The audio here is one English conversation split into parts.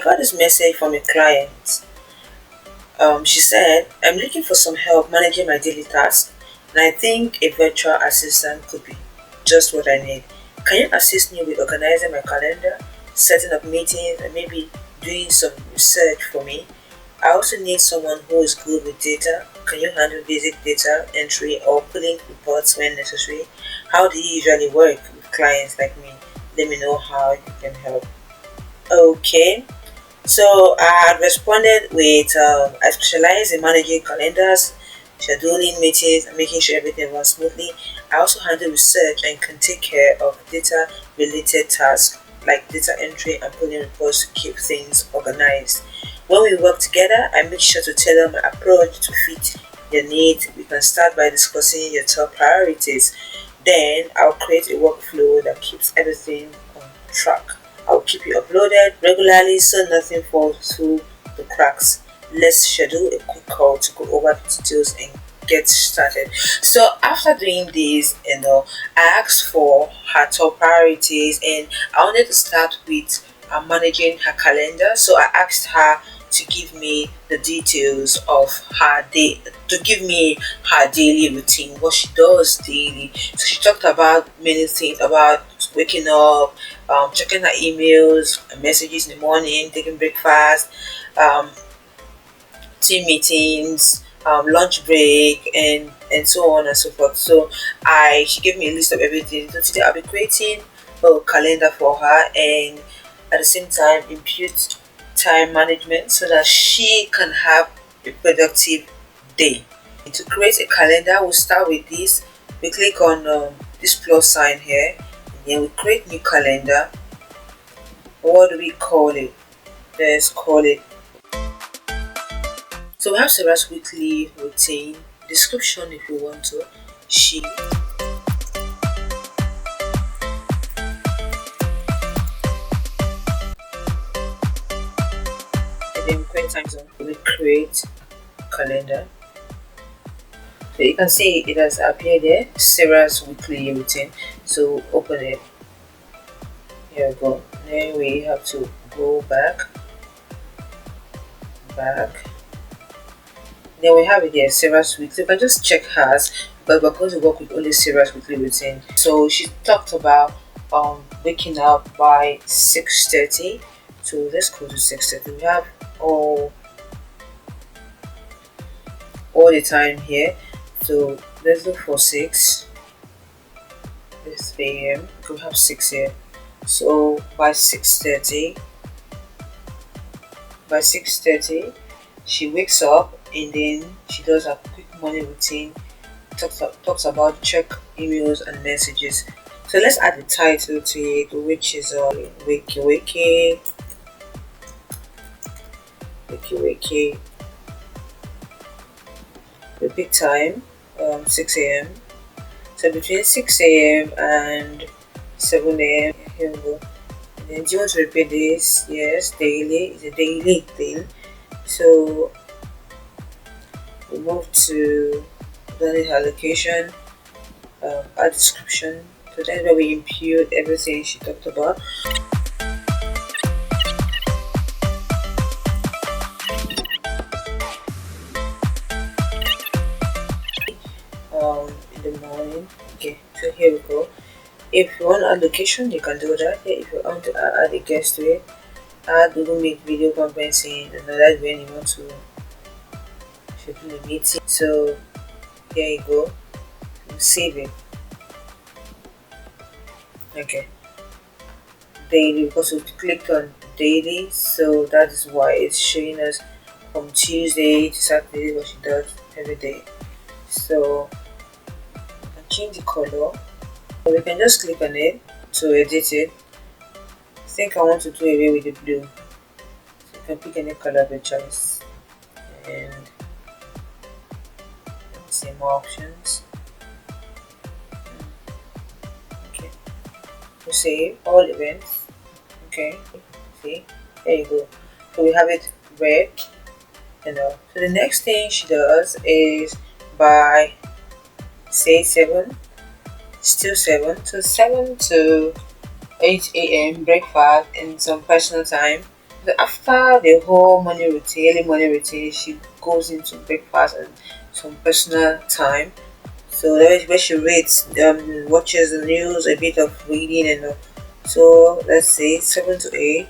got this message from a client. She said, I'm looking for some help managing my daily tasks, and I think a virtual assistant could be just what I need. Can you assist me with organizing my calendar, setting up meetings, and maybe doing some research for me? I also need someone who is good with data. Can you handle basic data entry or pulling reports when necessary? How do you usually work with clients like me? Let me know how you can help. Okay, so I had responded with I specialize in managing calendars, scheduling meetings, and making sure everything runs smoothly. I also handle research and can take care of data related tasks like data entry and pulling reports to keep things organized. When we work together, I make sure to tailor my approach to fit your needs. We can start by discussing your top priorities. Then I'll create a workflow that keeps everything on track. I'll keep you uploaded regularly so nothing falls through the cracks. Let's schedule a quick call to go over the details and get started. So after doing this, I asked for her top priorities, and I wanted to start with managing her calendar. So I asked her to give me the details of her day, to give me her daily routine, what she does daily. So she talked about many things, about waking up, checking her emails, messages in the morning, taking breakfast, um, team meetings, lunch break, and so on and so forth. So I she gave me a list of everything. So today I'll be creating a calendar for her, and at the same time impute time management so that she can have a productive day. To create a calendar, we'll start with this. We click on this plus sign here, and then we create new calendar. What do we call it? Let's call it. So we have Sarah's weekly routine description if you want to. She and then we create time zone. We create calendar. So you can see it has appeared there. Sarah's weekly routine. So open it. Here we go. Then we have to go back. Then we have it here, Sarah's weekly. You can just check hers, but we're going to work with only Sarah's weekly routine. So she talked about waking up by 6:30. So let's go to 6:30. We have all the time here. So let's look for 6. It's 3 a.m. We have 6 here. So by 6:30, she wakes up, and then she does a quick morning routine. Talks about check emails and messages. So let's add the title to it, which is wakey wakey, wakey wakey. Repeat time 6 a.m. So between 6 a.m. and 7 a.m. Here we go. And then do you want to repeat this? Yes, daily. It's a daily thing. So we move to valid allocation, add description. So that's where we impute everything she talked about. In the morning. Okay, so here we go. If you want add location, you can do that. If you want to add a guest to it, add Google Meet video conferencing, and that's when you want to schedule a meeting. So here you go. Save it. Okay. Daily, because we clicked on daily, so that is why it's showing us from Tuesday to Saturday what she does every day. So I can change the color. So we can just click on it to edit it. I think I want to do away with the blue. So you can pick any color of your choice. And let's see more options. Okay. We save all events. Okay. See? There you go. So we have it red. So the next thing she does is by say 7, still 7, so 7 to 8 a.m. breakfast and some personal time. After the whole morning routine, early morning routine, she goes into breakfast and some personal time. So that's where she reads, watches the news, a bit of reading, and so let's say 7 to 8.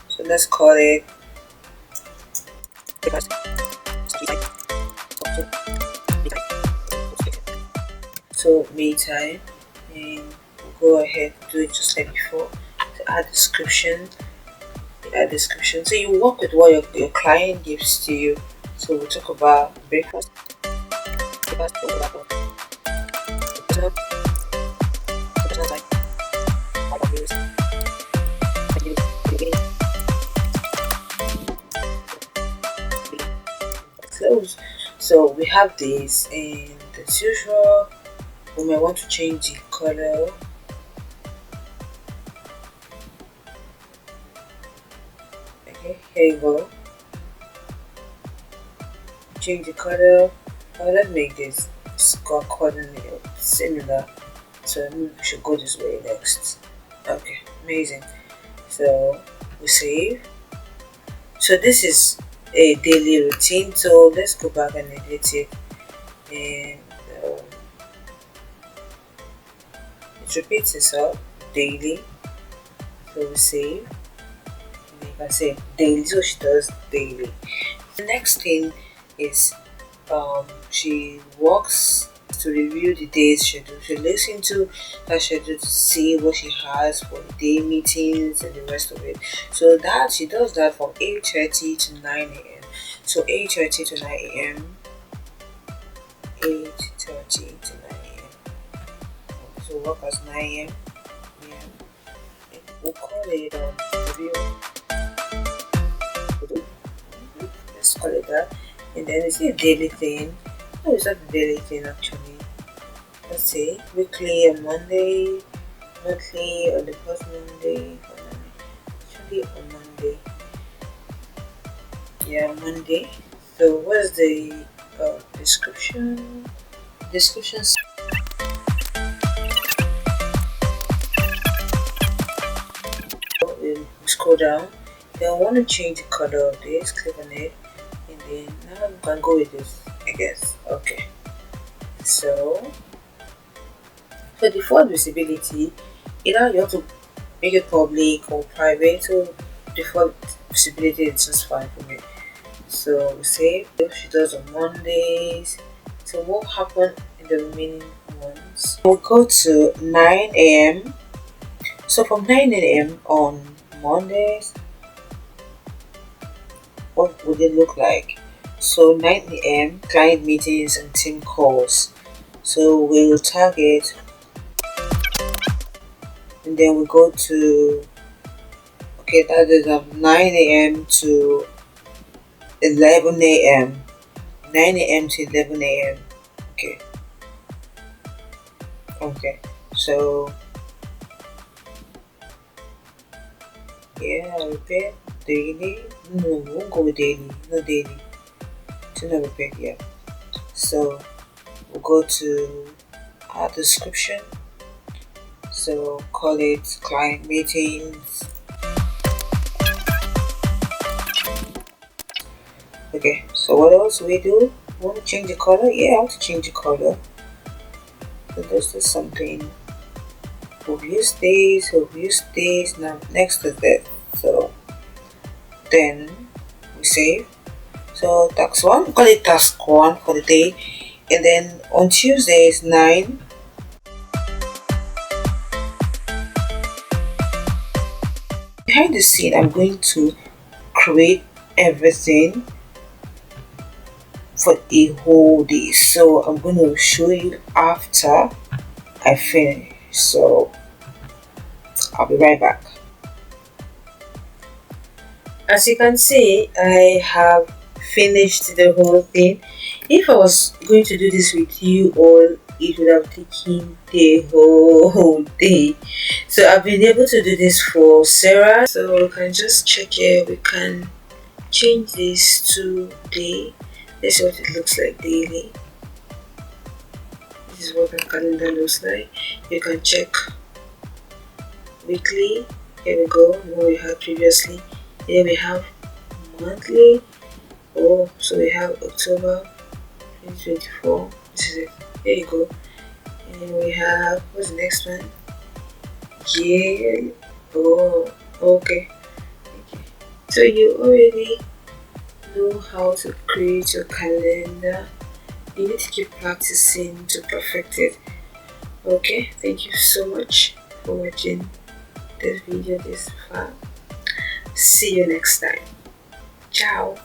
So let's call it breakfast. So me time, and we'll go ahead do it just like before. To add description, So you work with what your client gives to you. So we'll talk about breakfast. Breakfast, we'll talk about personal, personal time, out of use, and you beginning, close. So we have this, and as usual, we might want to change the color. Okay, here you go. Change the color. Let's make this score coordinate similar. So maybe we should go this way next. Okay, amazing. So we save. So this is a daily routine. So let's go back and edit it. And it repeats itself daily. So we save. And you can say daily. So she does daily. The next thing is she works to review the day's schedule. She looks into her schedule to see what she has for the day meetings and the rest of it. So that she does that from 8:30 to 9 a.m. So 8:30 to 9 a.m. 8:30 to 9 a.m. So work as 9 a.m. Yeah. We'll call it review. Let's call it that. And then it's a daily thing. No, it's not a daily thing actually. Let's say weekly on Monday, monthly on the first Monday, actually on Monday. Yeah, Monday. So what's the description? Description. We'll scroll down. Then I want to change the color of this. Click on it, and then now we can go with this. I guess. Okay. So for default visibility, either you have to make it public or private. So default visibility is just fine for me. So we say if she does on Mondays. So what happened in the remaining ones? We'll go to 9 a.m. So from 9 a.m. on Mondays, what would it look like? So 9 a.m. client meetings and team calls. So we'll target, and then we go to, okay, that is 9 a.m. to 11 a.m. 9 a.m. to 11 a.m. Okay. Okay. So yeah, repair daily. No, we won't go with daily. No daily. To not repair yet. So we'll go to our description. So call it client meetings. Okay, so what else do we do? Want to change the color? Yeah, I want to change the color. So this is something we've used days. Now next is that. So then we save. So task one, call it task one for the day. And then on Tuesday is 9. Behind the scene, I'm going to create everything for a whole day. So I'm going to show you after I finish. So I'll be right back. As you can see, I have finished the whole thing. If I was going to do this with you all, it would have taken the whole day. So I've been able to do this for Sarah. So we can just check here. We can change this to day. This is what it looks like daily. This is what my calendar looks like. You can check weekly, Here we go. What we had previously. Here we have monthly. Oh, so we have October 2024. This is it. Here you go. And we have, what's the next one? Year. Oh, okay. Okay. So you already know how to create your calendar. You need to keep practicing to perfect it. Okay, thank you so much for watching this video this far. See you next time. Ciao.